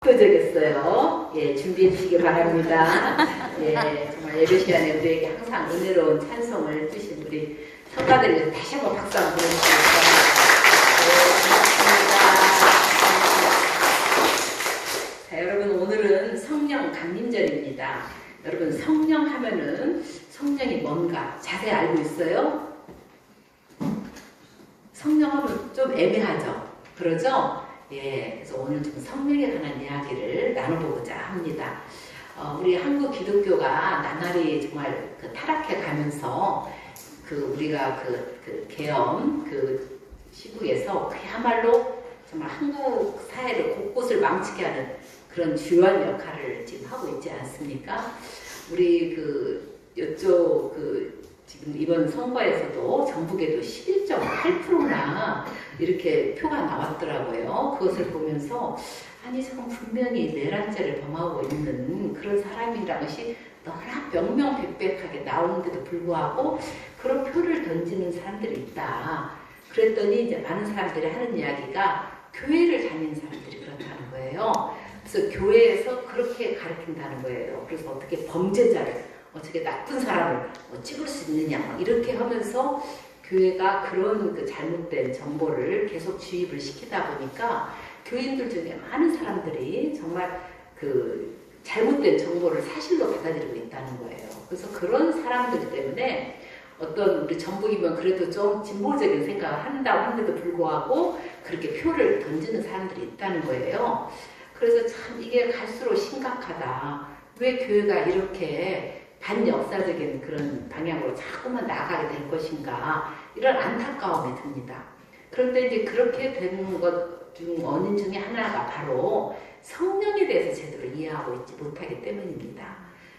압도적이었어요. 예, 준비해 주시기 바랍니다. 예, 정말 예배 시간에 우리에게 항상 은혜로운 찬송을 주신 우리 성가들을 다시 한번 박수 한번 보내주시겠습니다. 네, 고맙습니다. 자, 여러분 오늘은 성령 강림절입니다. 여러분 성령 하면은 성령이 뭔가 자세히 알고 있어요? 성령 하면 좀 애매하죠? 그러죠? 예, 그래서 오늘 좀 성령에 관한 이야기를 나눠보고자 합니다. 우리 한국 기독교가 나날이 정말 타락해 가면서 우리가 계엄 시국에서 그야말로 정말 한국 사회를 곳곳을 망치게 하는 그런 주요한 역할을 지금 하고 있지 않습니까? 우리 이쪽 지금 이번 선거에서도 전북에도 11.8%나 이렇게 표가 나왔더라고요. 그것을 보면서 아니 지금 분명히 내란죄를 범하고 있는 그런 사람이라는 것이 너무나 명명백백하게 나오는데도 불구하고 그런 표를 던지는 사람들이 있다. 그랬더니 이제 많은 사람들이 하는 이야기가 교회를 다니는 사람들이 그렇다는 거예요. 그래서 교회에서 그렇게 가르친다는 거예요. 그래서 어떻게 범죄자를 어떻게 나쁜 사람을 찍을 수 있느냐 이렇게 하면서 교회가 그런 잘못된 정보를 계속 주입을 시키다 보니까 교인들 중에 많은 사람들이 정말 잘못된 정보를 사실로 받아들이고 있다는 거예요. 그래서 그런 사람들 때문에 어떤 우리 전북이면 그래도 좀 진보적인 생각을 한다고 하는데도 불구하고 그렇게 표를 던지는 사람들이 있다는 거예요. 그래서 참 이게 갈수록 심각하다. 왜 교회가 이렇게 반역사적인 그런 방향으로 자꾸만 나아가게 될 것인가 이런 안타까움이 듭니다. 그런데 이제 그렇게 되는 것 중 원인 중에 하나가 바로 성령에 대해서 제대로 이해하고 있지 못하기 때문입니다.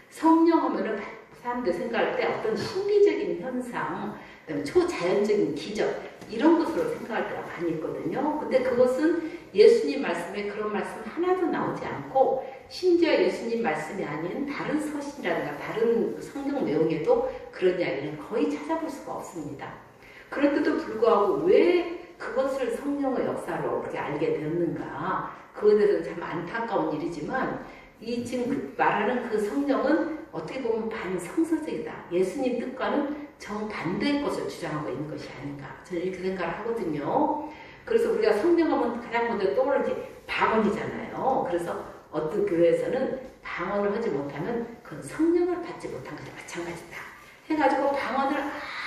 성령 하면은 사람들 생각할 때 어떤 신비적인 현상, 그다음에 초자연적인 기적 이런 것으로 생각할 때가 많이 있거든요. 근데 그것은 예수님 말씀에 그런 말씀 하나도 나오지 않고 심지어 예수님 말씀이 아닌 다른 서신이라든가 다른 성경 내용에도 그런 이야기는 거의 찾아볼 수가 없습니다. 그런데도 불구하고 왜 그것을 성령의 역사로 그렇게 알게 되었는가 그것에 대해서는 참 안타까운 일이지만 이 지금 말하는 그 성령은 어떻게 보면 반성서적이다. 예수님 뜻과는 정반대의 것을 주장하고 있는 것이 아닌가 저는 이렇게 생각을 하거든요. 그래서 우리가 성령하면 가장 먼저 떠오르는 게 방언이잖아요. 그래서 어떤 교회에서는 방언을 하지 못하면 그건 성령을 받지 못한 것이 마찬가지다 해가지고 방언을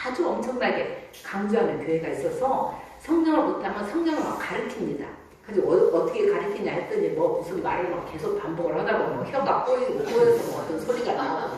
아주 엄청나게 강조하는 교회가 있어서 성령을 못하면 성령을 막 가르칩니다. 그래서 어떻게 가르치냐 했더니 무슨 말을 막 계속 반복을 하다 보면 혀가 꼬이고 꼬여서 어떤 소리가 나오고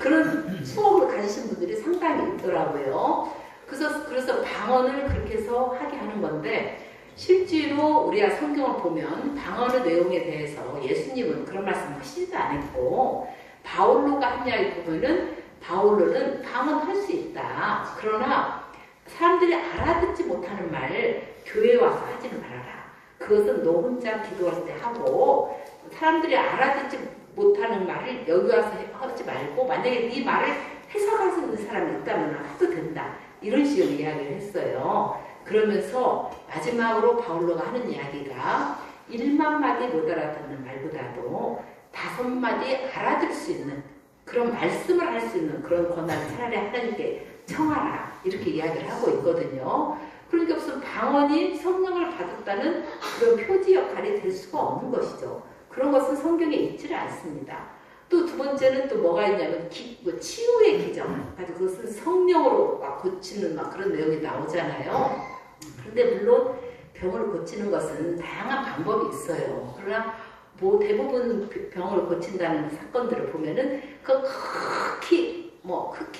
그런 수업을 가지신 분들이 상당히 있더라고요. 그래서 방언을 그렇게 해서 하게 하는 건데 실제로 우리가 성경을 보면 방언의 내용에 대해서 예수님은 그런 말씀 하시지도 않았고 바울로가 한 이야기 보면은 바울로는 방언할 수 있다. 그러나 사람들이 알아듣지 못하는 말을 교회에 와서 하지는 말아라. 그것은 너 혼자 기도할 때 하고 사람들이 알아듣지 못하는 말을 여기 와서 하지 말고 만약에 네 말을 해석할 수 있는 사람이 있다면 해도 된다. 이런 식으로 이야기를 했어요. 그러면서 마지막으로 바울로가 하는 이야기가 1만 마디 못 알아듣는 말보다도 5마디 알아들을 수 있는 그런 말씀을 할 수 있는 그런 권한을 차라리 하나님께 청하라 이렇게 이야기를 하고 있거든요. 그러니까 무슨 방언이 성령을 받았다는 그런 표지 역할이 될 수가 없는 것이죠. 그런 것은 성경에 있지를 않습니다. 또 두 번째는 또 뭐가 있냐면 치유의 기적. 그것은 성령으로 막 고치는 막 그런 내용이 나오잖아요. 그런데 물론 병을 고치는 것은 다양한 방법이 있어요. 그러나 대부분 병을 고친다는 사건들을 보면은 극히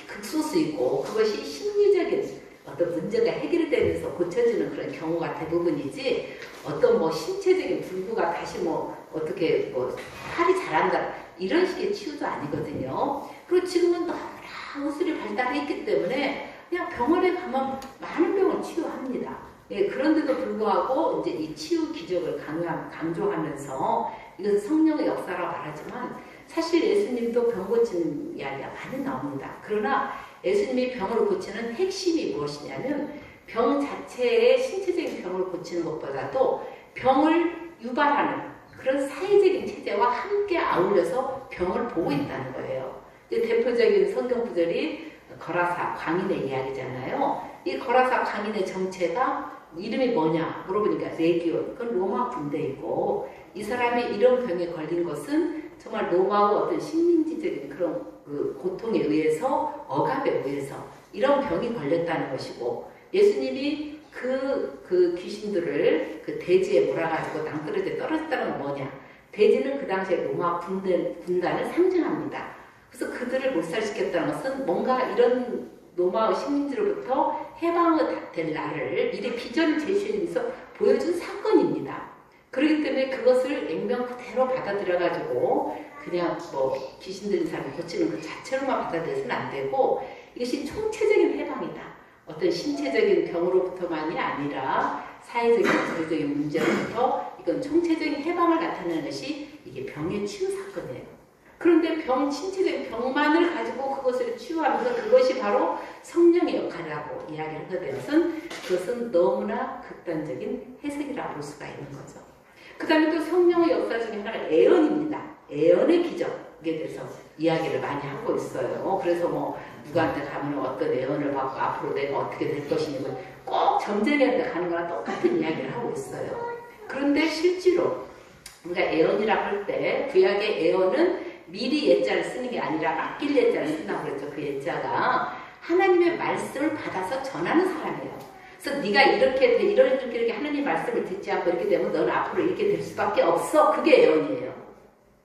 극소수이고 그것이 심리적인 어떤 문제가 해결이 되면서 고쳐지는 그런 경우가 대부분이지 어떤 신체적인 불구가 다시 어떻게 팔이 자란다 이런 식의 치유도 아니거든요. 그리고 지금은 너무나 의술이 발달했기 때문에 그냥 병원에 가면 많은 병을 치유합니다. 예, 그런데도 불구하고 이제 이 치유 기적을 강조하면서 이것은 성령의 역사라고 말하지만 사실 예수님도 병 고치는 이야기가 많이 나옵니다. 그러나 예수님이 병을 고치는 핵심이 무엇이냐면 병 자체의 신체적인 병을 고치는 것보다도 병을 유발하는 그런 사회적인 체제와 함께 아울려서 병을 보고 있다는 거예요. 대표적인 성경 구절이 거라사 광인의 이야기잖아요. 이 거라사 광인의 정체가 이름이 뭐냐 물어보니까 레기온, 그건 로마 군대이고, 이 사람이 이런 병에 걸린 것은 정말 로마의 어떤 식민지적인 그런 그 고통에 의해서, 억압에 의해서 이런 병이 걸렸다는 것이고, 예수님이 그 귀신들을 그 대지에 몰아가지고 낭떠러지에 떨어졌다는 건 뭐냐? 대지는 그 당시에 로마 군단을 상징합니다. 그래서 그들을 몰살시켰다는 것은 뭔가 이런 로마의 식민지로부터 해방될 날을 미리 비전을 제시해서 보여준 사건입니다. 그렇기 때문에 그것을 액면 그대로 받아들여가지고 그냥 뭐 귀신 들린 사람을 고치는 그 자체로만 받아들여서는 안 되고, 이것이 총체적인 해방이다. 어떤 신체적인 병으로부터만이 아니라 사회적인, 정서적인 문제로부터 이건 총체적인 해방을 나타내는 것이 이게 병의 치유 사건이에요. 그런데 신체적인 병만을 가지고 그것을 치유하면서 그것이 바로 성령의 역할이라고 이야기를 하게 되면 그것은 너무나 극단적인 해석이라고 볼 수가 있는 거죠. 그 다음에 또 성령의 역사 중에 하나가 애언입니다. 애언의 기적에 대해서 이야기를 많이 하고 있어요. 그래서 뭐 누구한테 가면 어떤 애언을 받고 앞으로 내가 어떻게 될 것이니 꼭 점쟁이한테 가는 거랑 똑같은 이야기를 하고 있어요. 그런데 실제로 우리가 애언이라고 할 때 구약의 애언은 미리 예자를 쓰는 게 아니라 맡길 예자를 쓴다고 그랬죠. 그 예자가 하나님의 말씀을 받아서 전하는 사람이에요. 그래서 네가 이렇게 이렇게 하나님 말씀을 듣지 않고 이렇게 되면 너는 앞으로 이렇게 될 수밖에 없어. 그게 예언이에요.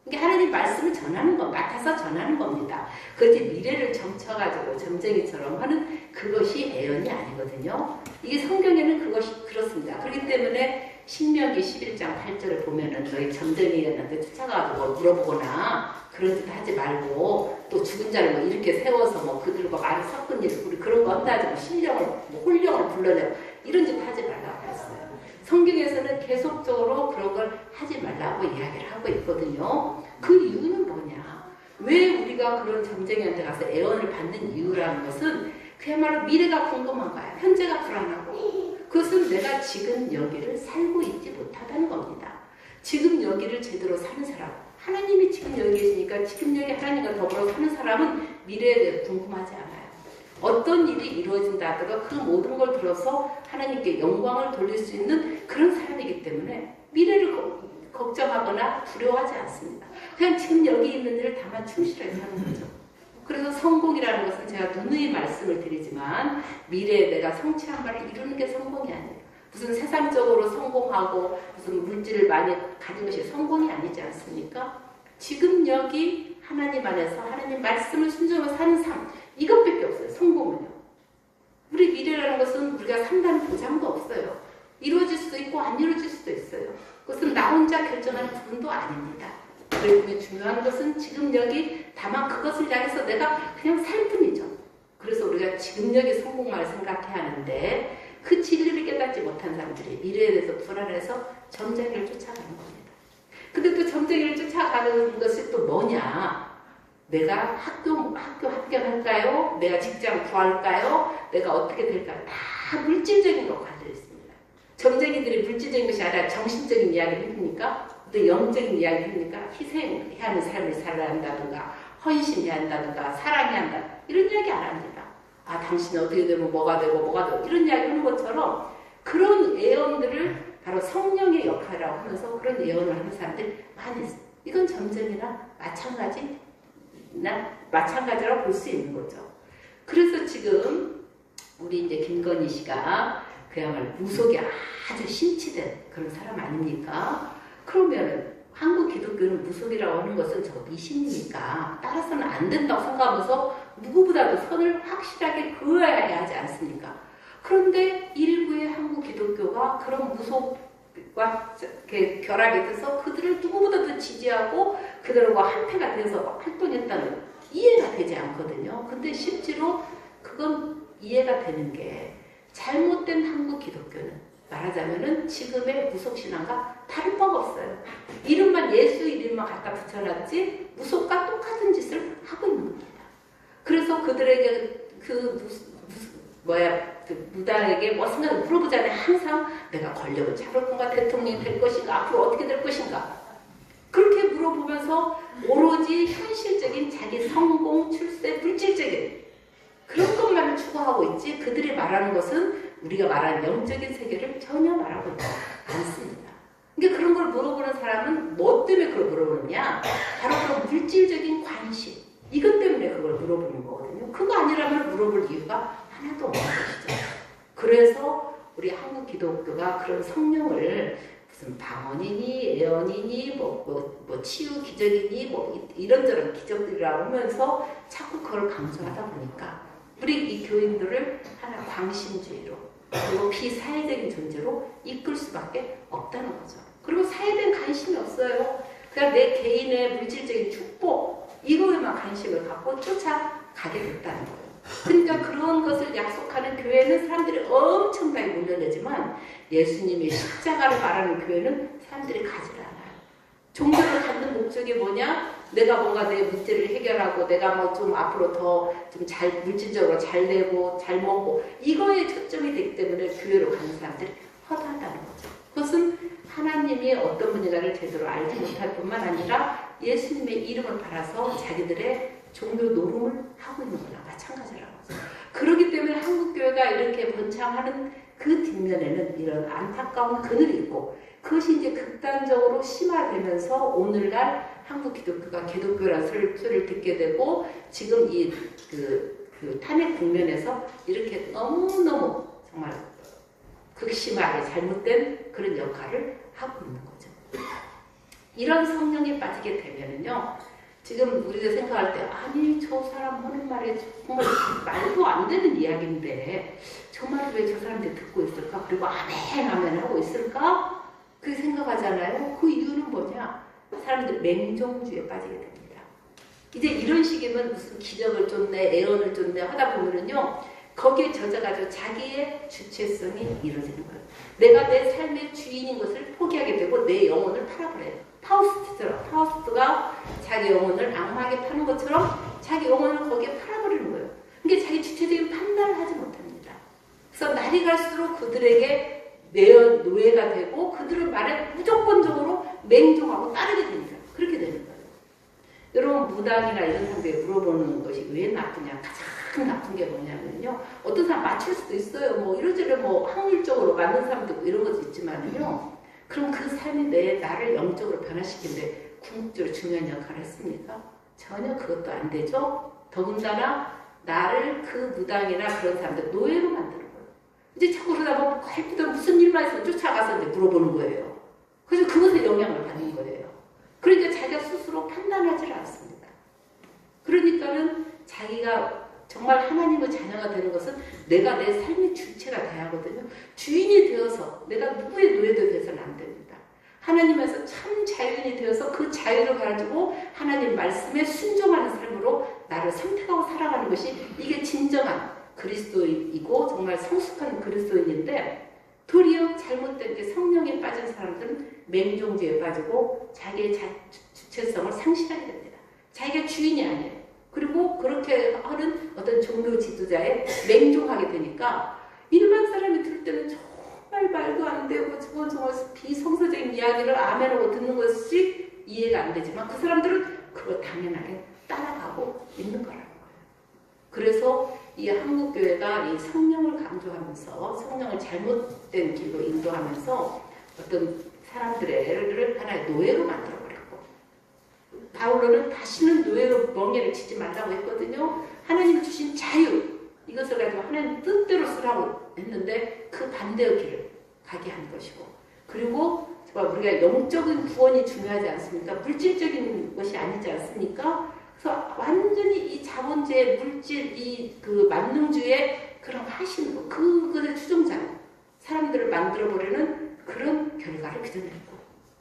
이게 하나님 말씀을 전하는 거, 맡아서 전하는 겁니다. 그것이 미래를 점쳐가지고 점쟁이처럼 하는 그것이 예언이 아니거든요. 이게 성경에는 그것이 그렇습니다. 그렇기 때문에 신명기 11장 8절을 보면은 너희 점쟁이한테 쫓아가지고 물어보거나 그런 짓 하지 말고, 또 죽은 자를 뭐 이렇게 세워서 뭐 그들과 말을 섞은 일, 우리 그런 거 한다지 뭐 신령을, 뭐 홀령을 불러내고 이런 짓 하지 말라고 했어요. 성경에서는 계속적으로 그런 걸 하지 말라고 이야기를 하고 있거든요. 그 이유는 뭐냐? 왜 우리가 그런 점쟁이한테 가서 애언을 받는 이유라는 것은 그야말로 미래가 궁금한 거야. 현재가 불안하고. 그것은 내가 지금 여기를 살고 있지 못하다는 겁니다. 지금 여기를 제대로 사는 사람, 하나님이 지금 여기 계시니까 지금 여기 하나님과 더불어 사는 사람은 미래에 대해 궁금하지 않아요. 어떤 일이 이루어진다 하더라도 그 모든 걸 들어서 하나님께 영광을 돌릴 수 있는 그런 사람이기 때문에 미래를 걱정하거나 두려워하지 않습니다. 그냥 지금 여기 있는 일을 다만 충실하게 사는 거죠. 그래서 성공이라는 것은 제가 누누이 말씀을 드리지만 미래에 내가 성취한 바를 이루는 게 성공이 아니에요. 무슨 세상적으로 성공하고 무슨 물질을 많이 가진 것이 성공이 아니지 않습니까? 지금 여기 하나님 안에서 하나님 말씀을 순종하며 사는 삶, 이것밖에 없어요. 성공은요. 우리 미래라는 것은 우리가 산다는 보장도 없어요. 이루어질 수도 있고 안 이루어질 수도 있어요. 그것은 나 혼자 결정하는 부분도 아닙니다. 그래서 중요한 것은 지금 여기 다만 그것을 향해서 내가 그냥 살 뿐이죠. 그래서 우리가 지금 여기 성공만을 생각해야 하는데 그 진리를 깨닫지 못한 사람들이 미래에 대해서 불안해서 점쟁이를 쫓아가는 겁니다. 근데 또 점쟁이를 쫓아가는 것이 또 뭐냐? 내가 학교 합격할까요? 내가 직장 구할까요? 내가 어떻게 될까요? 다 물질적인 거 관련 있습니다. 점쟁이들이 물질적인 것이 아니라 정신적인 이야기를 해줍니까? 또 영적인 이야기를 해줍니까? 희생해야 하는 삶을 살아야 한다든가 헌신해야 한다든가 사랑해야 한다 이런 이야기 안 합니다. 아 당신이 어떻게 되면 뭐가 되고 이런 이야기 하는 것처럼 그런 예언들을 바로 성령의 역할이라고 하면서 그런 예언을 하는 사람들이 많이 있어요. 이건 점쟁이나 마찬가지라고 볼 수 있는 거죠. 그래서 지금 우리 이제 김건희 씨가 그야말로 무속에 아주 심취된 그런 사람 아닙니까? 그러면 한국 기독교는 무속이라고 하는 것은 저 미신이니까 따라서는 안 된다고 생각하면서 누구보다도 선을 확실하게 그어야 하지 않습니까? 그런데 일부의 한국 기독교가 그런 무속과 결합이 돼서 그들을 누구보다도 지지하고 그들과 한패가 돼서 활동했다는 이해가 되지 않거든요. 근데 실제로 그건 이해가 되는 게 잘못된 한국 기독교는 말하자면은 지금의 무속신앙과 다를 바가 없어요. 이름만 예수 이름만 갖다 붙여놨지 무속과 똑같은 짓을 하고 있는 겁니다. 그래서 그들에게 무당에게 뭐 생각을 물어보잖아요. 항상 내가 권력을 잡을 건가, 대통령이 될 것인가, 앞으로 어떻게 될 것인가. 그렇게 물어보면서 오로지 현실적인 자기 성공, 출세, 물질적인 그런 것만을 추구하고 있지 그들이 말하는 것은 우리가 말하는 영적인 세계를 전혀 말하고 있지 않습니다. 그러니까 그런 걸 물어보는 사람은 뭐 때문에 그걸 물어보느냐? 바로 그런 물질적인 관심 이것 때문에 그걸 물어보는 거거든요. 그거 아니라면 물어볼 이유가 하나도 없는 것이죠. 그래서 우리 한국 기독교가 그런 성령을 무슨 방언이니 애언이니 뭐 치유 기적이니 뭐 이런저런 기적들이라고 하면서 자꾸 그걸 강조하다 보니까 우리 이 교인들을 하나 광신주의로 그리고 비사회적인 존재로 이끌 수밖에 없다는 거죠. 그리고 사회에 대한 관심이 없어요. 그냥 내 개인의 물질적인 축복 이거에만 관심을 갖고 쫓아가게 됐다는 거예요. 그러니까 그런 것을 약속하는 교회는 사람들이 엄청나게 몰려내지만 예수님의 십자가를 말하는 교회는 사람들이 가지를 않아요. 종교를 갖는 목적이 뭐냐? 내가 뭔가 내 문제를 해결하고 내가 뭐 좀 앞으로 더 좀 잘 물질적으로 잘 내고 잘 먹고 이거에 초점이 되기 때문에 교회로 가는 사람들이 허다하다는 거죠. 그것은 하나님이 어떤 분인가를 제대로 알지 못할 뿐만 아니라 예수님의 이름을 팔아서 자기들의 종교 노름을 하고 있는 거나 마찬가지라는 거죠. 그렇기 때문에 한국교회가 이렇게 번창하는 그 뒷면에는 이런 안타까운 그늘이 있고 그것이 이제 극단적으로 심화되면서 오늘날 한국 기독교가 개독교라는 소리를 듣게 되고 지금 이 그 탄핵 국면에서 이렇게 너무너무 정말 극심하게 잘못된 그런 역할을 하고 있는 거죠. 이런 성령에 빠지게 되면은요, 지금 우리가 생각할 때 아니 저 사람 하는 말이 정말 말도 안 되는 이야기인데 정말 왜 저 사람들이 듣고 있을까? 그리고 아멘 아멘 하고 있을까? 그렇게 생각하잖아요. 그 이유는 뭐냐? 사람들 맹종주의에 빠지게 됩니다. 이제 이런 식이면 무슨 기적을 쫓네, 애언을 쫓네 하다 보면은요, 거기에 젖어가지고 자기의 주체성이 이루어지는 거예요. 내가 내 삶의 주인인 것을 포기하게 되고 내 영혼을 팔아버려요. 파우스트처럼 파우스트가 자기 영혼을 악마에게 파는 것처럼 자기 영혼을 거기에 팔아버리는 거예요. 그러니까 자기 주체적인 판단을 하지 못합니다. 그래서 날이 갈수록 그들에게 노예가 되고 그들의 말에 무조건적으로 맹종하고 따르게 됩니다. 그렇게 되는 거예요. 여러분 무당이나 이런 사람들이 물어보는 것이 왜 나쁘냐? 가장 나쁜 게 뭐냐면요. 어떤 사람 맞출 수도 있어요. 뭐 이런저런 뭐 확률적으로 맞는 사람도 있고 이런 것도 있지만요. 그럼 그 삶이 나를 영적으로 변화시키는데 궁극적으로 중요한 역할을 했습니까? 전혀 그것도 안 되죠. 더군다나 나를 그 무당이나 그런 사람들 노예로 만드는 거예요. 이제 자꾸 그러다 보면 꼴피도 무슨 일만 있으면 쫓아가서 이제 물어보는 거예요. 그래서 그것에 영향을 받는 거예요. 그러니까 자기가 스스로 판단하지 않습니다. 그러니까는 자기가 정말 하나님의 자녀가 되는 것은 내가 내 삶의 주체가 돼야 하거든요. 주인이 되어서 내가 누구의 노예도 되어서는 안 됩니다. 하나님에서 참 자유인이 되어서 그 자유를 가지고 하나님 말씀에 순종하는 삶으로 나를 선택하고 살아가는 것이 이게 진정한 그리스도이고 정말 성숙한 그리스도인인데 도리어 잘못된 게 성령에 빠진 사람들은 맹종주의에 빠지고 자기의 주체성을 상실하게 됩니다. 자기가 주인이 아니에요. 그리고 그렇게 하는 어떤 종교 지도자에 맹종하게 되니까 일반 사람이 들을 때는 정말 말도 안 되고 저건 정말 비성서적인 이야기를 아멘하고 듣는 것이 이해가 안 되지만 그 사람들은 그걸 당연하게 따라가고 있는 거라는 거예요. 그래서 이 한국교회가 이 성령을 강조하면서 성령을 잘못된 길로 인도하면서 어떤 사람들을 하나의 노예로 만들어버렸고 바울로는 다시는 노예로 멍에를 치지 말라고 했거든요. 하나님이 주신 자유 이것을 가지고 하나님 뜻대로 쓰라고 했는데 그 반대의 길을 가게 한 것이고 그리고 우리가 영적인 구원이 중요하지 않습니까? 물질적인 것이 아니지 않습니까? 그래서 완전히 이 자본주의 물질 그 만능주의 그런 화신으로 그것의 추종자로 사람들을 만들어버리는 그런 결과를 빚어냈고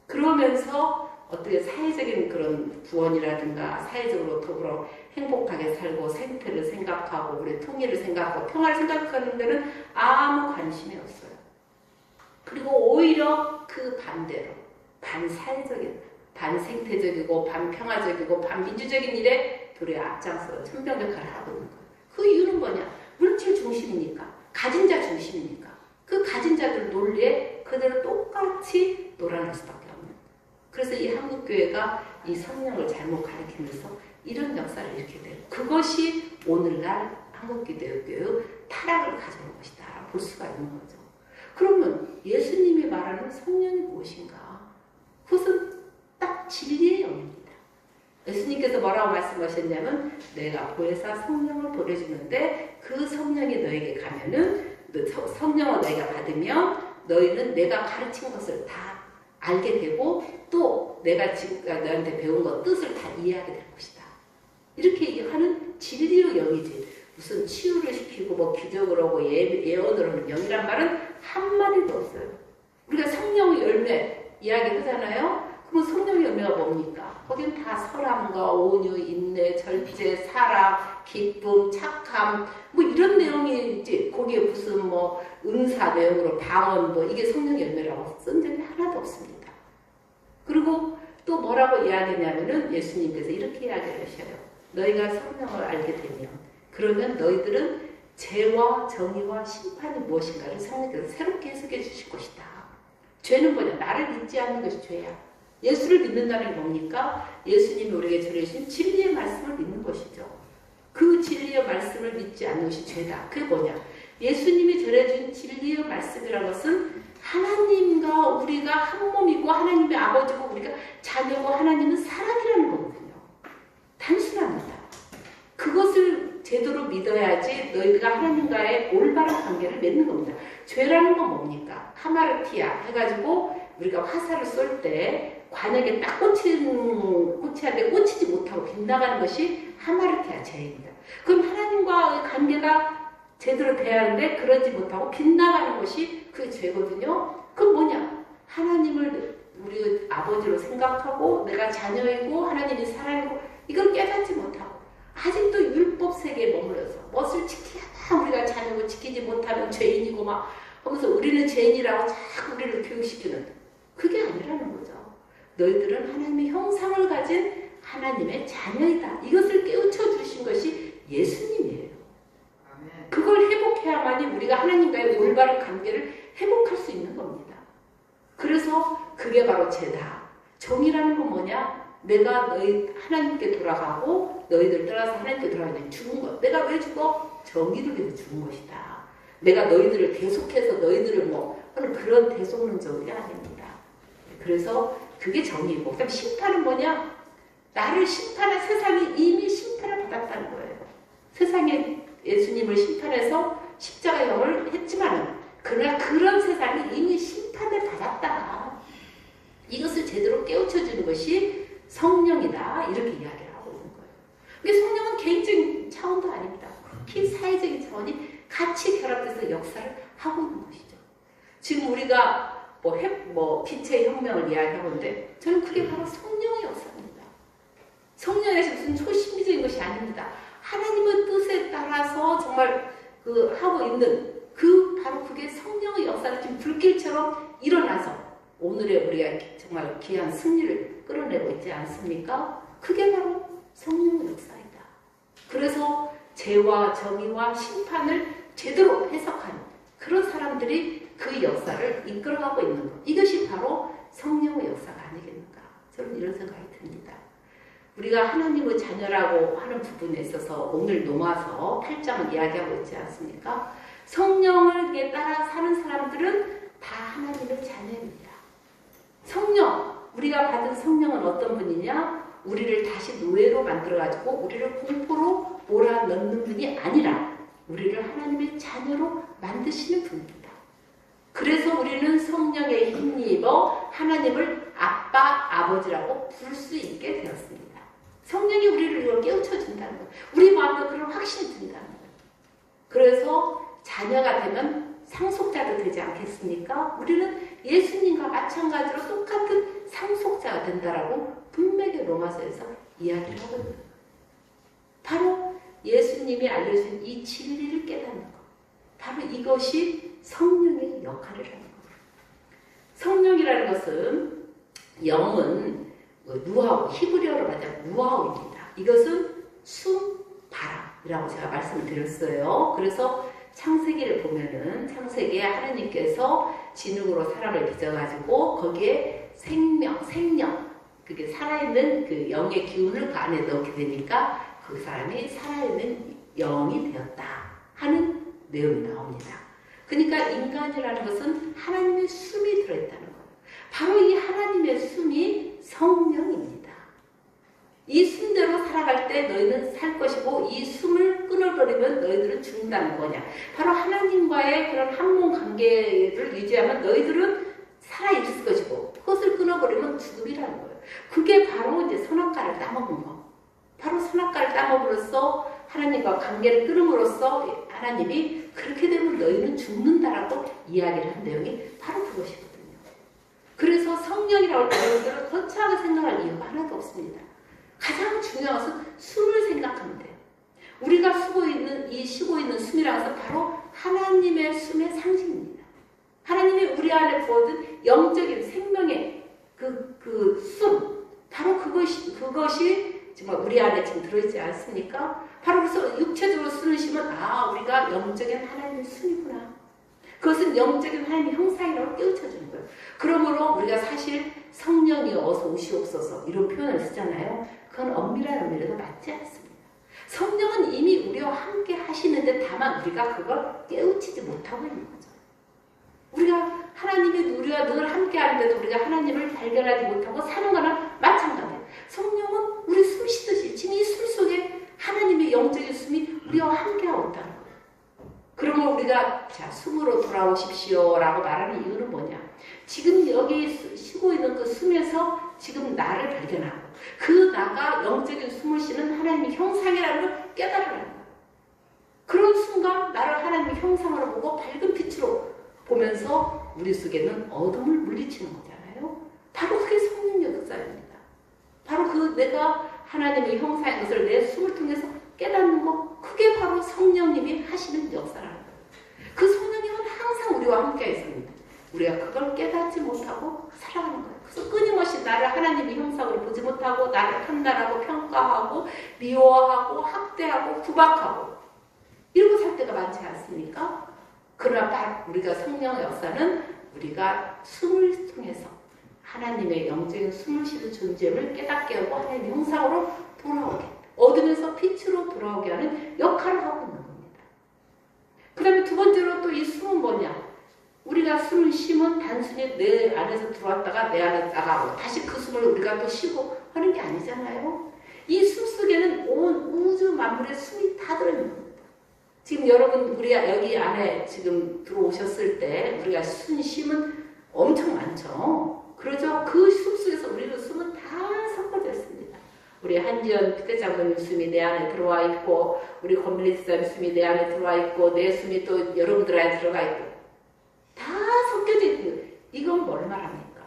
그러면서 어떻게 사회적인 그런 구원이라든가 사회적으로 더불어 행복하게 살고 생태를 생각하고 우리 통일을 생각하고 평화를 생각하는 데는 아무 관심이 없어요. 그리고 오히려 그 반대로 반사회적인 반생태적이고 반평화적이고 반민주적인 일에 도리어 앞장서 천병 역할을 하고 있는 거예요. 그 이유는 뭐냐? 물질 중심이니까 가진 자 중심이니까 그 가진 자들 논리에 그대로 똑같이 놀아날 수밖에 없는 그래서 이 한국교회가 이 성령을 잘못 가르치면서 이런 역사를 이렇게 돼요. 그것이 오늘날 한국기독교의 타락을 가져온 것이다 볼 수가 있는 거죠. 그러면 예수님이 말하는 성령이 무엇인가? 그것은 딱 진리의 영입니다. 예수님께서 뭐라고 말씀하셨냐면 내가 보혜사 성령을 보내주는데 그 성령이 너에게 가면은 성령을 너희가 받으면 너희는 내가 가르친 것을 다 알게 되고 또 내가 지금까지 너한테 배운 것 뜻을 다 이해하게 될 것이다. 이렇게 하는 진리의 영이지 무슨 치유를 시키고 뭐 기적을 하고 예언을 하는 영이란 말은 한마디도 없어요. 우리가 성령의 열매 이야기 하잖아요. 그럼 성령의 열매가 뭡니까? 거기는 다 선함과 온유, 인내, 절제, 사랑, 기쁨, 착함 뭐 이런 내용이 있지. 거기에 무슨 뭐 은사 내용으로 방언 뭐 이게 성령 열매라고 쓴 적이 하나도 없습니다. 그리고 또 뭐라고 이야기했냐면은 예수님께서 이렇게 이야기를 하셔요. 너희가 성령을 알게 되면 그러면 너희들은 죄와 정의와 심판이 무엇인가를 성령께서 새롭게 해석해 주실 것이다. 죄는 뭐냐? 나를 믿지 않는 것이 죄야. 예수를 믿는다는 게 뭡니까? 예수님이 우리에게 전해주신 진리의 말씀을 믿는 것이죠. 그 진리의 말씀을 믿지 않는 것이 죄다. 그게 뭐냐? 예수님이 전해준 진리의 말씀이라는 것은 하나님과 우리가 한 몸이고 하나님의 아버지고 우리가 자녀고 하나님은 사랑이라는 거거든요. 단순합니다. 그것을 제대로 믿어야지 너희가 하나님과의 올바른 관계를 맺는 겁니다. 죄라는 건 뭡니까? 하마르티아 해가지고 우리가 화살을 쏠 때 관역에 딱 꽂히는데 꽂히지 못하고 빗나가는 것이 하마르티아 죄입니다. 그럼 하나님과의 관계가 제대로 돼야 하는데 그러지 못하고 빗나가는 것이 그게 죄거든요. 그럼 뭐냐? 하나님을 우리 아버지로 생각하고 내가 자녀이고 하나님이 사랑이고 이걸 깨닫지 못하고 아직도 율법 세계에 머물러서 무엇을 지켜야 우리가 자녀고 지키지 못하면 죄인이고 막 하면서 우리는 죄인이라고 자꾸 우리를 교육시키는 그게 아니라는 거죠. 너희들은 하나님의 형상을 가진 하나님의 자녀이다. 이것을 깨우쳐 주신 것이 예수님이에요. 그걸 회복해야만이 우리가 하나님과의 올바른 관계를 회복할 수 있는 겁니다. 그래서 그게 바로 죄다. 정의라는 건 뭐냐? 내가 너희 하나님께 돌아가고 너희들 따라서 하나님께 돌아가면 죽은 것. 내가 왜 죽어? 정의를 위해서 죽은 것이다. 내가 너희들을 계속해서 너희들을 뭐 하는 그런 대속론적이 아닙니다. 그래서 그게 정의고, 그다음 심판은 뭐냐? 나를 심판한 세상이 이미 심판을 받았다는 거예요. 세상에 예수님을 심판해서 십자가형을 했지만은 그러나 그런 세상이 이미 심판을 받았다. 이것을 제대로 깨우쳐주는 것이 성령이다. 이렇게 이야기를 하고 있는 거예요. 근데 성령은 개인적인 차원도 아닙니다. 특히 사회적인 차원이 같이 결합돼서 역사를 하고 있는 것이죠. 지금 우리가 빛의 혁명을 이야기하고 있는데 저는 그게 바로 성령의 역사입니다. 성령의 무슨 초신비적인 것이 아닙니다. 하나님의 뜻에 따라서 정말 하고 있는 바로 그게 성령의 역사가 지금 불길처럼 일어나서 오늘의 우리가 정말 귀한 승리를 끌어내고 있지 않습니까? 그게 바로 성령의 역사이다. 그래서 죄와 정의와 심판을 제대로 해석하는 그런 사람들이 그 역사를 이끌어가고 있는 것. 이것이 바로 성령의 역사가 아니겠는가. 저는 이런 생각이 듭니다. 우리가 하나님의 자녀라고 하는 부분에 있어서 오늘 놓아서 8장을 이야기하고 있지 않습니까? 성령을 따라 사는 사람들은 다 하나님의 자녀입니다. 성령, 우리가 받은 성령은 어떤 분이냐? 우리를 다시 노예로 만들어가지고 우리를 공포로 몰아넣는 분이 아니라 우리를 하나님의 자녀로 만드시는 분입니다. 그래서 우리는 성령에 힘입어 하나님을 아빠, 아버지라고 부를 수 있게 되었습니다. 성령이 우리를 이걸 깨우쳐준다는 거예요. 우리 마음에 그런 확신이 든다는 거예요. 그래서 자녀가 되면 상속자도 되지 않겠습니까? 우리는 예수님과 마찬가지로 똑같은 상속자가 된다라고 분명히 로마서에서 이야기를 하고 있는 거예요. 바로 예수님이 알려준 이 진리를 깨닫는 것. 바로 이것이 성령의 역할을 하는 거예요. 성령이라는 것은 영은 누하우, 히브리어로 말하자면 누하우입니다. 이것은 숨, 바람이라고 제가 말씀을 드렸어요. 그래서 창세기를 보면은 창세기에 하나님께서 진흙으로 사람을 빚어가지고 거기에 생명, 그게 살아있는 그 영의 기운을 그 안에 넣게 되니까 그 사람이 살아있는 영이 되었다 하는 내용이 나옵니다. 그러니까 인간이라는 것은 하나님의 숨이 들어있다는 거예요. 바로 이 하나님의 숨이 성령입니다. 이 숨대로 살아갈 때 너희는 살 것이고 이 숨을 끊어버리면 너희들은 죽는다는 거냐. 바로 하나님과의 그런 한몸 관계를 유지하면 너희들은 살아있을 것이고 그것을 끊어버리면 죽음이라는 거예요. 그게 바로 이제 선악과를 따먹은 거. 바로 선악과를 따먹음으로써 하나님과 관계를 끊음으로써 하나님이 그렇게 되면 너희는 죽는다라고 이야기를 한 내용이 바로 그것이거든요. 그래서 성령이라고 할 때 여러분들은 거창하게 생각할 이유가 하나도 없습니다. 가장 중요한 것은 숨을 생각하면 돼요. 우리가 쉬고 있는 숨이라는 것은 바로 하나님의 숨의 상징입니다. 하나님이 우리 안에 부어둔 영적인 생명의 그 숨, 바로 그것이 정말 우리 안에 지금 들어있지 않습니까? 바로 그래서 육체적으로 숨을 쉬면 우리가 영적인 하나님의 숨이구나. 그것은 영적인 하나님의 형상이라고 깨우쳐주는 거예요. 그러므로 우리가 사실 성령이 어서 오시옵소서 이런 표현을 쓰잖아요. 그건 엄밀한 의미로도 맞지 않습니다. 성령은 이미 우리와 함께 하시는데 다만 우리가 그걸 깨우치지 못하고 있는 거죠. 우리가 하나님이 우리와 늘 함께 하는데도 우리가 하나님을 발견하지 못하고 사는 거나 마찬가지예요. 성령은 우리 숨 쉬듯이 지금 이 숨 속에 하나님의 영적인 숨이 우리와 함께하고 있다는 거예요. 그러면 우리가 숨으로 돌아오십시오 라고 말하는 이유는 뭐냐. 지금 여기 쉬고 있는 그 숨에서 지금 나를 발견하고 그 나가 영적인 숨을 쉬는 하나님의 형상이라는 걸 깨달으라는 거예요. 그런 순간 나를 하나님의 형상으로 보고 밝은 빛으로 보면서 우리 속에는 어둠을 물리치는 거잖아요. 바로 그게 성령 역사입니다. 바로 그 내가 하나님의 형상인 것을 내 숨을 통해서 깨닫는 것, 그게 바로 성령님이 하시는 역사라는 거예요. 그 성령님은 항상 우리와 함께 있습니다. 우리가 그걸 깨닫지 못하고 살아가는 거예요. 그래서 끊임없이 나를 하나님의 형상으로 보지 못하고 나를 판단하고 평가하고 미워하고 학대하고 구박하고 이러고 살 때가 많지 않습니까? 그러나 우리가 성령의 역사는 우리가 숨을 통해서 하나님의 영적인 숨을 쉬는 존재를 깨닫게 하고 하나님의 형상으로 돌아오게, 어둠에서 빛으로 돌아오게 하는 역할을 하고 있는 겁니다. 그 다음에 두 번째로 또 이 숨은 뭐냐? 우리가 숨을 쉬면 단순히 내 안에서 들어왔다가 내 안에 나가고 다시 그 숨을 우리가 또 쉬고 하는 게 아니잖아요. 이 숨 속에는 온 우주 만물의 숨이 다 들어있는 겁니다. 지금 여러분 우리 여기 안에 지금 들어오셨을 때 우리가 숨 쉼은 엄청 많죠. 그러죠? 그 숨 속에서 우리는 숨은 다 섞어져 있습니다. 우리 한지연 피대장로님 숨이 내 안에 들어와 있고 우리 권밀리 집사님 숨이 내 안에 들어와 있고 내 숨이 또 여러분들 안에 들어가 있고 다 섞여져 있고 이건 뭘 말합니까?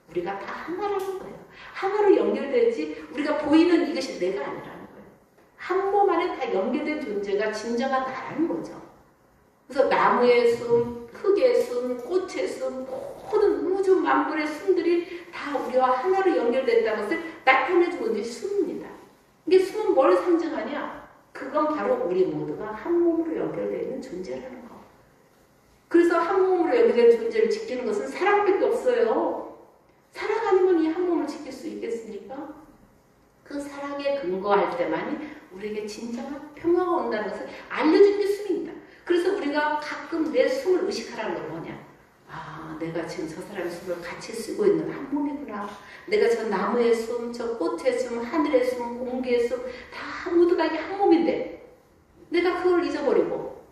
우리가 다 하나라는 거예요. 하나로 연결되지 우리가 보이는 이것이 내가 아니라는 거예요. 한 몸 안에 다 연결된 존재가 진정한 나라는 거죠. 그래서 나무의 숨, 흙의 숨, 꽃의 숨, 모든 우주 만물의 숨들이 다 우리와 하나로 연결된다는 것을 나타내주고 있는 숨입니다. 이게 숨은 뭘 상징하냐? 그건 바로 우리 모두가 한 몸으로 연결되어 있는 존재라는 거. 그래서 한 몸으로 연결된 존재를 지키는 것은 사랑밖에 없어요. 사랑 아니면 이 한 몸을 지킬 수 있겠습니까? 그 사랑에 근거할 때만이 우리에게 진정한 평화가 온다는 것을 알려주는 게 숨입니다. 그래서 우리가 가끔 내 숨을 의식하라는 건 뭐냐? 내가 지금 저 사람의 숨을 같이 쓰고 있는 한 몸이구나. 내가 저 나무의 숨, 저 꽃의 숨, 하늘의 숨, 공기의 숨 다 모두가 이게 한 몸인데 내가 그걸 잊어버리고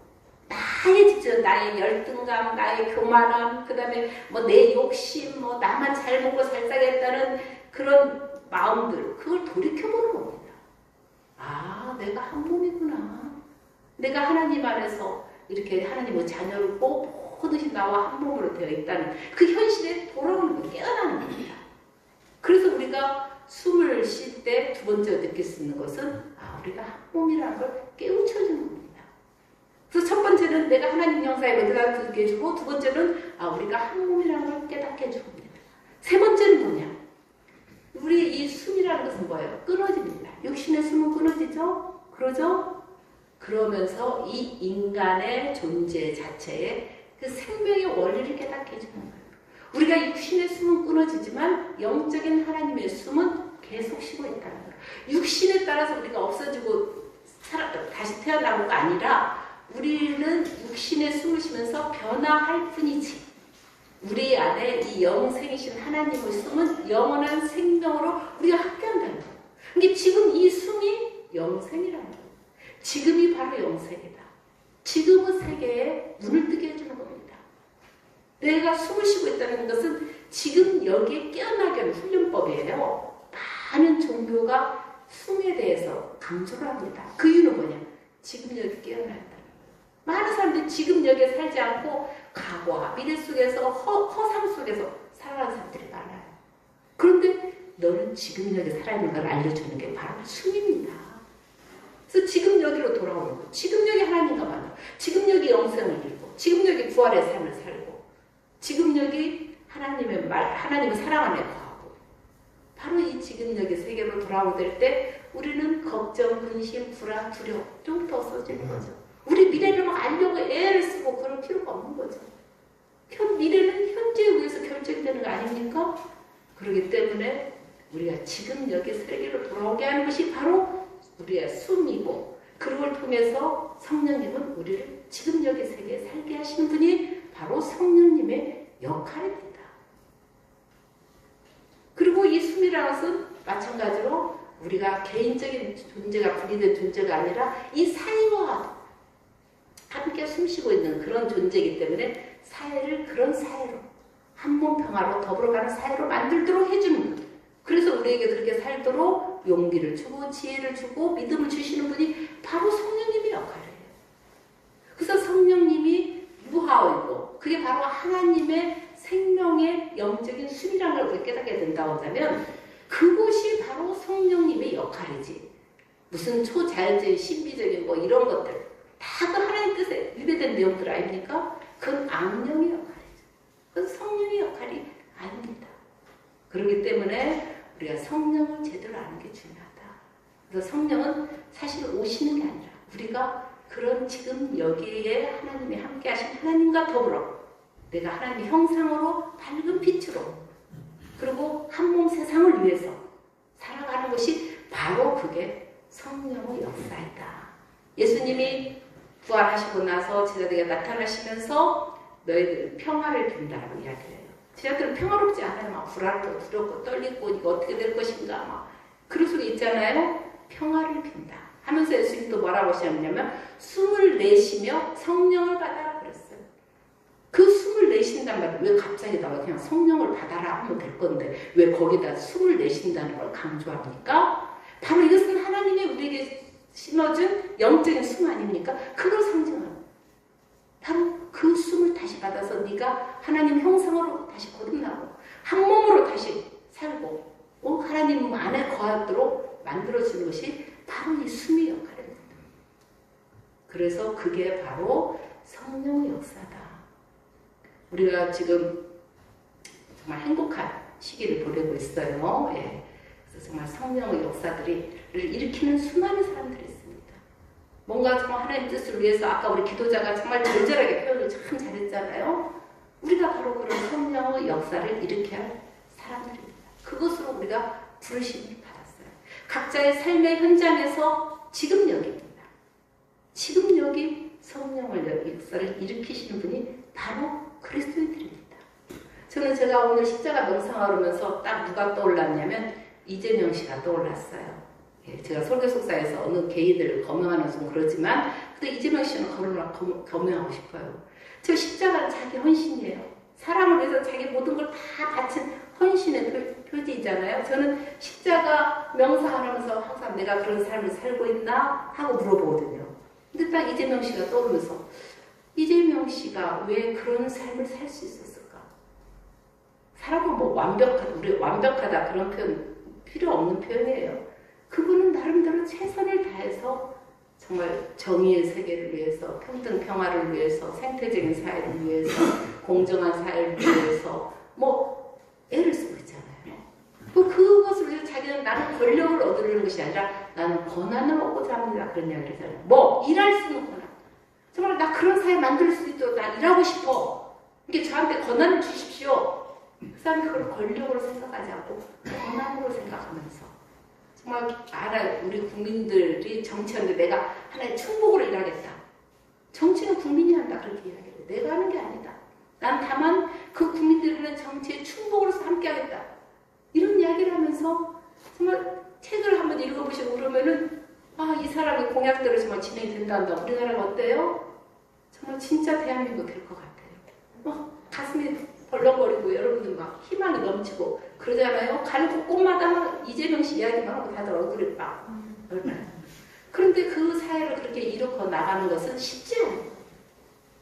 나의 열등감, 나의 교만함, 그 다음에 내 욕심, 나만 잘 먹고 잘 살겠다는 그런 마음들, 그걸 돌이켜보는 겁니다. 내가 한 몸이구나. 내가 하나님 안에서 이렇게 하나님의 자녀를 모두시 나와 한 몸으로 되어 있다는 그 현실에 돌아오는 거, 깨어나는 겁니다. 그래서 우리가 숨을 쉴 때 두 번째로 느낄 수 있는 것은 우리가 한 몸이라는 걸 깨우쳐주는 겁니다. 그래서 첫 번째는 내가 하나님 형상에 매달리게 해주고 두 번째는 우리가 한 몸이라는 걸 깨닫게 해주는 겁니다. 세 번째는 뭐냐? 우리 이 숨이라는 것은 뭐예요? 끊어집니다. 육신의 숨은 끊어지죠? 그러죠? 그러면서 이 인간의 존재 자체에 그 생명의 원리를 깨닫게 해주는 거예요. 우리가 육신의 숨은 끊어지지만 영적인 하나님의 숨은 계속 쉬고 있다는 거예요. 육신에 따라서 우리가 없어지고 다시 태어나고가 아니라 우리는 육신에 숨을 쉬면서 변화할 뿐이지. 우리 안에 이 영생이신 하나님의 숨은 영원한 생명으로 우리가 함께한다는 거예요. 그러니까 지금 이 숨이 영생이라는 거예요. 지금이 바로 영생이다. 지금의 세계에 눈을 뜨게 해주는 겁니다. 내가 숨을 쉬고 있다는 것은 지금 여기에 깨어나게 하는 훈련법이에요. 많은 종교가 숨에 대해서 강조를 합니다. 그 이유는 뭐냐? 지금 여기 깨어나야 한다는 거예요. 많은 사람들이 지금 여기에 살지 않고 과거와 미래 속에서 허상 속에서 살아가는 사람들이 많아요. 그런데 너는 지금 여기 살아있는 걸 알려주는 게 바로 숨입니다. 그래서 지금 여기로 돌아오는 거, 지금 여기 하나님과 만나, 지금 여기 영생을 이루고, 지금 여기 부활의 삶을 살고, 지금 여기 하나님의 말, 하나님의 사랑 안에 거하고, 바로 이 지금 여기 세계로 돌아오게 될 때 우리는 걱정, 근심, 불안, 두려움 좀 더 없어지는 거죠. 우리 미래를 막 알려고 애를 쓰고 그럴 필요가 없는 거죠. 미래는 현재에 의해서 결정되는 거 아닙니까? 그렇기 때문에 우리가 지금 여기 세계로 돌아오게 하는 것이 바로 우리의 숨이고, 그걸 통해서 성령님은 우리를 지금 여기 세계에 살게 하시는 분이 바로 성령님의 역할입니다. 그리고 이 숨이라는 것은 마찬가지로 우리가 개인적인 존재가 분리된 존재가 아니라 이 사회와 함께 숨쉬고 있는 그런 존재이기 때문에 사회를 그런 사회로, 한몸 평화로 더불어가는 사회로 만들도록 해주는 분. 그래서 우리에게 그렇게 살도록 용기를 주고 지혜를 주고 믿음을 주시는 분이 바로 성령님의 역할이에요. 그래서 성령님이 무하이고 그게 바로 하나님의 생명의 영적인 숨이라는 걸 우리가 깨닫게 된다고 한다면 그것이 바로 성령님의 역할이지. 무슨 초자연적인 신비적인 뭐 이런 것들 다 그 하나님 뜻에 위배된 내용들 아닙니까? 그건 악령의 역할이죠. 그건 성령의 역할이 아닙니다. 그렇기 때문에 우리가 성령을 제대로 아는 게 중요하다. 그래서 성령은 사실 오시는 게 아니라 우리가 그런 지금 여기에 하나님이 함께 하신 하나님과 더불어 내가 하나님의 형상으로 밝은 빛으로 그리고 한몸 세상을 위해서 살아가는 것이 바로 그게 성령의 역사이다. 예수님이 부활하시고 나서 제자들에게 나타나시면서 너희들은 평화를 빈다라고 이야기를 해요. 제자들은 평화롭지 않아요. 막 불안하고 두렵고 떨리고 이거 어떻게 될 것인가 막 그런 속에 있잖아요. 평화를 빈다 하면서 예수님이 또 뭐라고 하셨냐면 숨을 내쉬며 성령을 받아라 그랬어요. 그 숨을 내쉰단 말이에요. 왜 갑자기 나와 그냥 성령을 받아라 하면 될 건데 왜 거기다 숨을 내쉰다는 걸 강조합니까? 바로 이것은 하나님이 우리에게 심어준 영적인 숨 아닙니까? 그걸 상징하는 바로 그 숨을 다시 받아서 네가 하나님 형상으로 다시 거듭나고 한 몸으로 다시 살고 하나님 안에 거하도록 만들어주는 것이 바로 이 숨의 역할입니다. 그래서 그게 바로 성령의 역사다. 우리가 지금 정말 행복한 시기를 보내고 있어요. 예. 그래서 정말 성령의 역사들을 일으키는 수많은 사람들이 있습니다. 뭔가 정말 하나님 뜻을 위해서 아까 우리 기도자가 정말 절절하게 표현을 참 잘했잖아요. 우리가 바로 그런 성령의 역사를 일으켜야 할 사람들입니다. 그것으로 우리가 부르심을 받았어요. 각자의 삶의 현장에서 지금 여기입니다. 지금 여기 성령의 역사를 일으키시는 분이 바로 그리스도인들입니다. 제가 오늘 십자가 명상하면서 딱 누가 떠올랐냐면 이재명 씨가 떠올랐어요. 예, 제가 설교 속사에서 어느 개인들을 거명하는 좀 그러지만 근데 이재명 씨는 거명하고 싶어요. 저 십자가는 자기 헌신이에요. 사람을 위해서 자기 모든 걸 다 바친 헌신의 표지이잖아요. 저는 십자가 명상하면서 항상 내가 그런 삶을 살고 있나 하고 물어보거든요. 근데 딱 이재명 씨가 떠오르면서 이재명 씨가 왜 그런 삶을 살 수 있었을까? 사람은 뭐 우리 완벽하다 그런 표현 필요 없는 표현이에요. 그분은 나름대로 최선을 다해서 정말 정의의 세계를 위해서, 평등 평화를 위해서, 생태적인 사회를 위해서, 공정한 사회를 위해서 뭐 애를 쓰고 있잖아요. 그것을 위해서 자기는 나는 권력을 얻으려는 것이 아니라 나는 권한을 얻고자 합니다. 그런 이야기를 하잖아요. 뭐 일할 수 있는 권한. 정말 나 그런 사회 만들 수 있도록 나 일하고 싶어. 이게 저한테 권한을 주십시오. 그 사람이 그걸 권력으로 생각하지 않고 권한으로 생각하면서 정말 우리 국민들이 정치하는데 내가 하나의 충복으로 일하겠다. 정치는 국민이 한다. 그렇게 이야기해요. 내가 하는 게 아니다. 난 다만 그 국민들이 하는 정치에 충복으로서 함께 하겠다. 이런 이야기를 하면서 정말 책을 한번 읽어보시고 그러면은 이 사람의 공약대로 정말 진행이 된단다. 우리나라가 어때요? 정말 진짜 대한민국 될 것 같아요. 가슴이 벌렁거리고 여러분들 막 희망이 넘치고 그러잖아요. 가는 곳마다 이재명 씨 이야기만 하고 다들 얼굴이 막 그런데 그 사회를 그렇게 일으켜 나가는 것은 쉽지 않아요.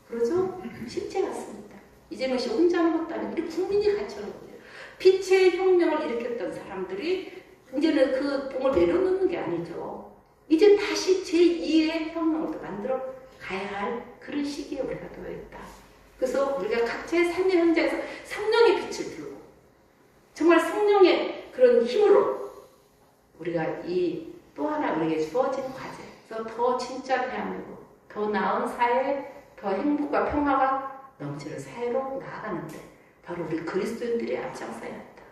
그러죠? 쉽지 않습니다. 이재명 씨 혼자 하는 것도 아니고 우리 국민이 같이 하는 거예요. 빛의 혁명을 일으켰던 사람들이 이제는 그 뽕을 내려놓는 게 아니죠. 이제 다시 제2의 혁명을 또 만들어 가야 할 그런 시기에 우리가 놓여 있다. 그래서 우리가 각자의 삶의 현장에서 성령의 빛을 들고 정말 성령의 그런 힘으로 우리가 이 또 하나 우리에게 주어진 과제에서 더 진짜 대한민국, 더 나은 사회, 더 행복과 평화가 넘치는 사회로 나아가는데 바로 우리 그리스도인들이 앞장서야 한다.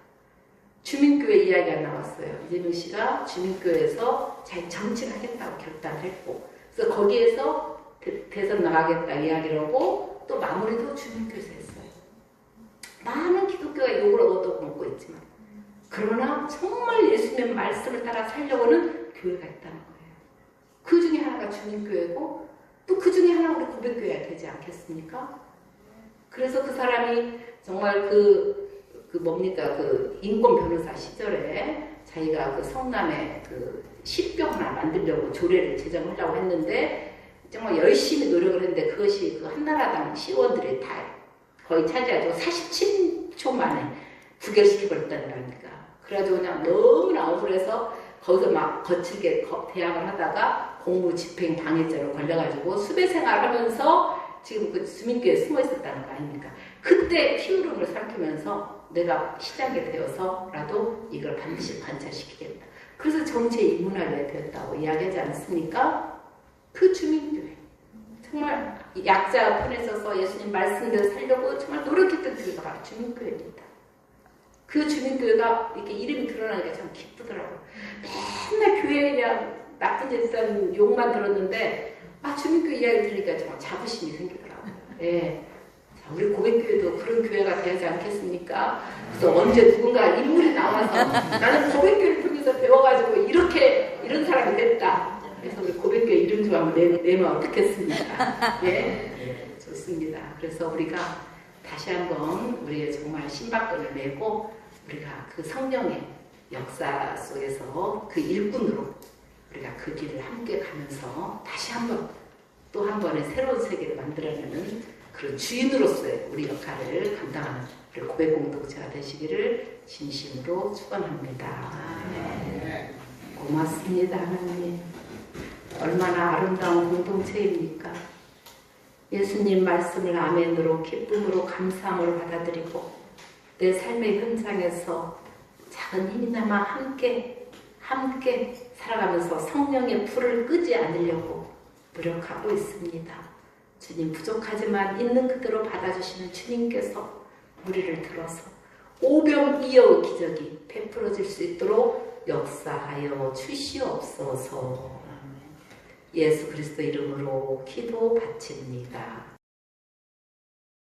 주민교회 이야기가 나왔어요. 이재명 씨가 주민교회에서 자기 정치를 하겠다고 결단했고 그래서 거기에서 대선 나가겠다 이야기를 하고 또 마무리도 주민교회에서 했어요. 많은 기독교가 욕을 얻어먹고 있지만 그러나 정말 예수님의 말씀을 따라 살려고는 교회가 있다는 거예요. 그 중에 하나가 주민교회고 또 그 중에 하나가 우리 고백교회가 되지 않겠습니까? 그래서 그 사람이 정말 그 인권 변호사 시절에 자기가 그 성남에 그 시병 하나 만들려고 조례를 제정하려고 했는데 정말 열심히 노력을 했는데 그것이 그 한나라당 시의원들이 다 거의 차지하죠. 47초 만에 부결시켜버렸다는 겁니까? 그래가지고 그냥 너무나 억울해서 거기서 막 거칠게 대항을 하다가 공무집행 방해죄로 걸려가지고 수배 생활을 하면서 지금 그 주민교회에 숨어 있었다는 거 아닙니까? 그때 피울음을 삼키면서 내가 시작이 되어서라도 이걸 반드시 관찰시키겠다. 그래서 정치에 입문하려 되었다고 이야기하지 않습니까? 그 주민교회. 정말 약자 편에 서서 예수님 말씀대로 살려고 정말 노력했던 교회가 바로 주민교회입니다. 그 주민교회가 이렇게 이름이 드러나니까 참 기쁘더라고요. 맨날 교회에 대한 나쁜 짓 했다는 욕만 들었는데 주민교회 이야기 들으니까 정말 자부심이 생기더라고요. 예. 자, 우리 고백교회도 그런 교회가 되지 않겠습니까? 그래서 언제 누군가 인물이 나와서 나는 고백교회를 통해서 배워가지고 이런 사람이 됐다. 그래서 우리 고백교회 이름 좀 한번 내면 어떻겠습니까? 예. 좋습니다. 그래서 우리가 다시 한번 우리의 정말 신박근을 내고 우리가 그 성령의 역사 속에서 그 일꾼으로 우리가 그 길을 함께 가면서 다시 한번 또 한 번의 새로운 세계를 만들어내는 그런 주인으로서의 우리 역할을 감당하는 우리 고백 공동체가 되시기를 진심으로 축원합니다. 고맙습니다. 하나님. 얼마나 아름다운 공동체입니까? 예수님 말씀을 아멘으로 기쁨으로 감사함으로 받아들이고 내 삶의 현장에서 작은 힘이나마 함께 살아가면서 성령의 불을 끄지 않으려고 노력하고 있습니다. 주님 부족하지만 있는 그대로 받아주시는 주님께서 우리를 들어서 오병이어의 기적이 베풀어질 수 있도록 역사하여 주시옵소서. 예수 그리스도 이름으로 기도 바칩니다.